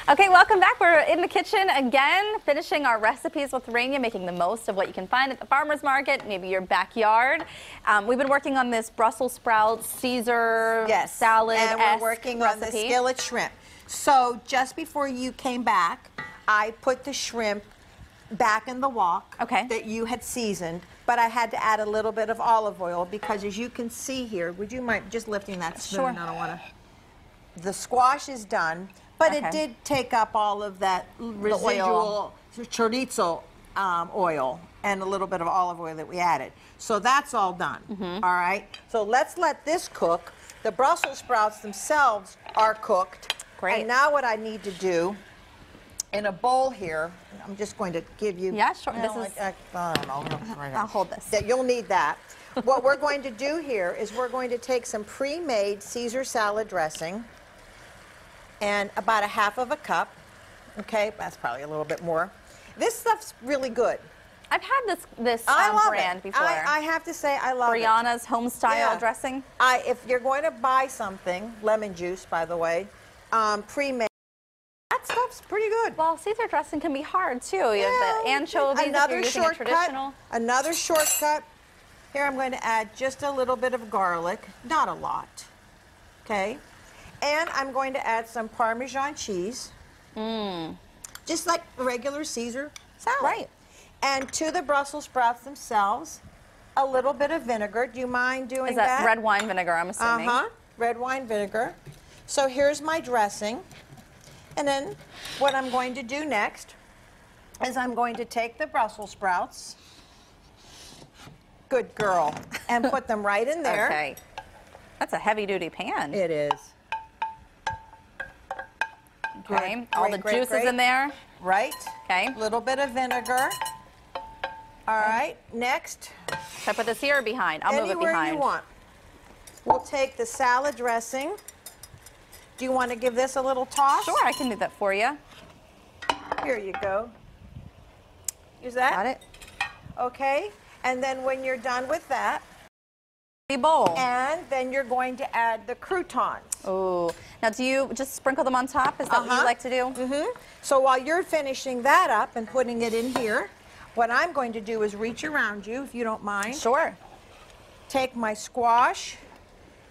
Okay, welcome back. We're in the kitchen again, finishing our recipes with Rania, making the most of what you can find at the farmer's market, maybe your backyard. We've been working on this Brussels sprouts, Caesar salad and we're working on the skillet shrimp. So just before you came back, I put the shrimp back in the wok that you had seasoned, but I had to add a little bit of olive oil because, as you can see here, would you mind just lifting that spoon? Sure. I don't want to. The squash is done, but it did take up all of that residual chorizo oil and a little bit of olive oil that we added. So that's all done. All right. So let's let this cook. The Brussels sprouts themselves are cooked. Great. And now what I need to do, in a bowl here, I'm just going to give you. Yeah, sure. This is. I don't know. I'll hold this. You'll need that. What we're going to do here is we're going to take some pre-made Caesar salad dressing and about 1/2 cup. Okay, that's probably a little bit more. This stuff's really good. I've had this brand before. I have to say I love Brianna's home style dressing. If you're going to buy something, lemon juice, by the way, pre-made, that stuff's pretty good. Well, Caesar dressing can be hard too. You have the anchovies. Another if you're using a traditional. Another shortcut. Here I'm going to add just a little bit of garlic, not a lot. Okay, and I'm going to add some Parmesan cheese. Just like regular Caesar salad. Right. And to the Brussels sprouts themselves, a little bit of vinegar. Do you mind doing that? Is that red wine vinegar, I'm assuming? Red wine vinegar. So here's my dressing. And then what I'm going to do next is I'm going to take the Brussels sprouts, good girl, and put them right in there. Okay. That's a heavy-duty pan. It is. Okay. All the juices in there. Right. Okay. A little bit of vinegar. All right. Next. Should I put this here or behind? I'll move it behind. Anywhere you want. We'll take the salad dressing. Do you want to give this a little toss? Sure, I can do that for you. Here you go. Use that? Got it. Okay. And then when you're done with that, bowl. And then you're going to add the croutons. Oh. Now, do you just sprinkle them on top? Is that what you like to do? So while you're finishing that up and putting it in here, what I'm going to do is reach around you, if you don't mind. Sure. Take my squash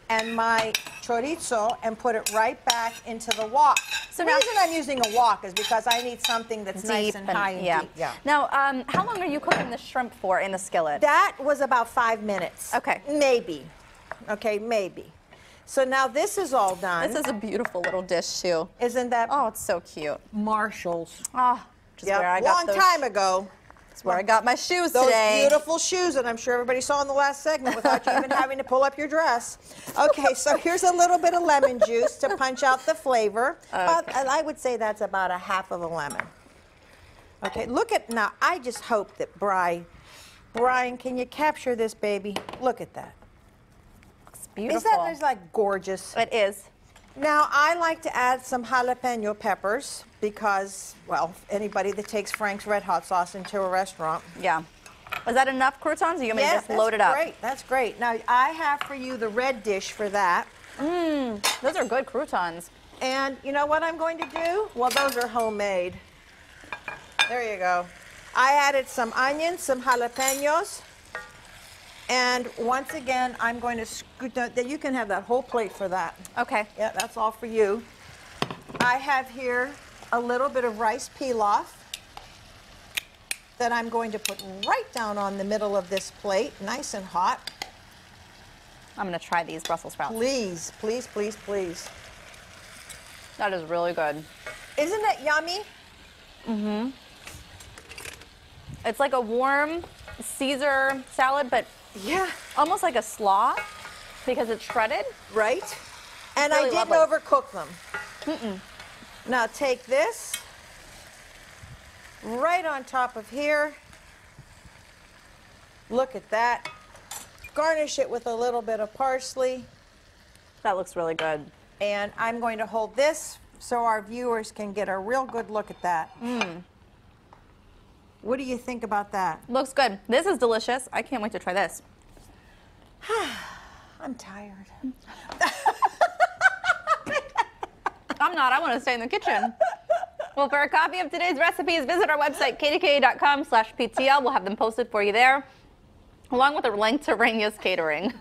and my chorizo and put it right back into the wok. So the reason I'm using a wok is because I need something that's nice and high and deep. Yeah. Now, how long are you cooking the shrimp for in the skillet? That was about 5 minutes. Okay. Maybe. Okay, maybe. So now this is all done. This is a beautiful little dish, too. Isn't that? Oh, it's so cute. Marshall's. Oh, just where I got long time ago. That's where I got my shoes those today. Those beautiful shoes that I'm sure everybody saw in the last segment without you even having to pull up your dress. Okay, so here's a little bit of lemon juice to punch out the flavor. I would say that's about 1/2 lemon. Okay, look at, now I just hope that Brian, can you capture this baby? Look at that. It's beautiful. Isn't that just like gorgeous? It is. Now, I like to add some jalapeno peppers because, well, anybody that takes Frank's Red Hot sauce into a restaurant. Yeah. Is that enough croutons, or you want me to just load it up? Great. That's great. Now, I have for you the red dish for that. Those are good croutons. And you know what I'm going to do? Well, those are homemade. There you go. I added some onions, some jalapenos. And once again, I'm going to scoot that. You can have that whole plate for that. Okay. Yeah, that's all for you. I have here a little bit of rice pilaf that I'm going to put right down on the middle of this plate, nice and hot. I'm going to try these Brussels sprouts. Please, please, please, please. That is really good. Isn't it yummy? It's like a warm Caesar salad, but almost like a slaw because it's shredded. Right. And really I didn't overcook them. Now take this right on top of here. Look at that. Garnish it with a little bit of parsley. That looks really good. And I'm going to hold this so our viewers can get a real good look at that. What do you think about that? Looks good. This is delicious. I can't wait to try this. I'm tired. I'm not. I want to stay in the kitchen. Well, for a copy of today's recipes, visit our website, kdka.com/PTL. We'll have them posted for you there, along with a link to Rania's catering.